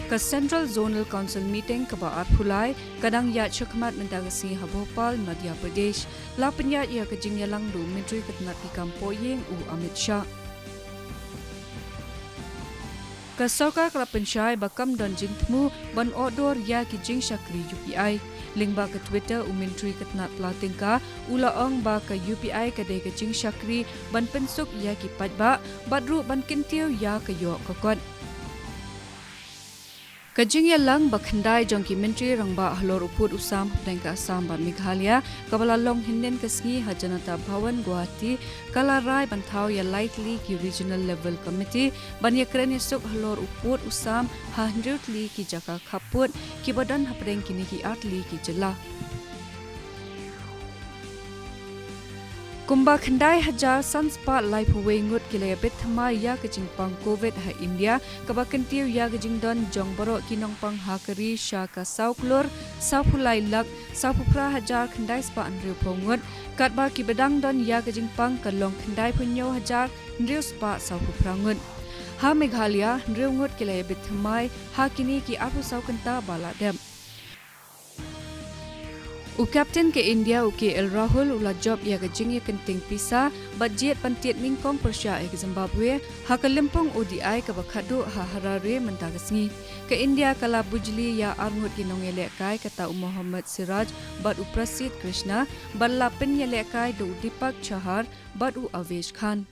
Ka Central Zonal Council meeting ka ba Arphulai kadang ya chakmat mendagasi ha Bhopal Madhya Pradesh la penyat ya kejing yalang du Menteri Ketnat ki Kampoyeng Amit Shah. Ka Sarkar Klapenshai bakam don jingtmu ban odor ya kejing Shakri UPI lingba ke Twitter Menteri Ketnat Latingka ulaong ba ka UPI kadai kejing Shakri ban pensuk ya ki patba badru ban kintiu ya ka yo kokot. Kajing yalang bakhandai jongki menteri rangba halor uput usam dengka Assam ba Meghalaya kabala long hinden kasngi ha Janata Bhawan Guwahati kala rai bantau ya lightly ki regional level committee ban ya kren yasuk halor uput usam ha hendrutli ki jaka khaput ki badan hapreng kini ki atli ki jela. Kumba khandai hajar sanspa life wengut kilaya bet thama ya kajing pang covid ha India kabakan tiu ya kajing don jong baro kinong pang hakari sha ka sauklor saphulai lak saphupra hajar khandai spa anriu pongut katba ki bedang don ya kajing pang kalong khandai punyo hajar nriu spa saphupra ngut ha Meghalaya nriu ngut kilaya bet thamai ha kini ki apu saukanta bala dem. Captain ke India El Rahul ula job ya kajing ya kenting pisa budget pantiat ningkong Persya ke Zimbabwe ha kalimpong ODI ka bakhadu ha Harare mentagasngi ke India kala bujli ya arngut kinong elekai kata Muhammad Siraj bad Prasid Krishna balla pen elekai do Dipak Chahar bad Avesh Khan.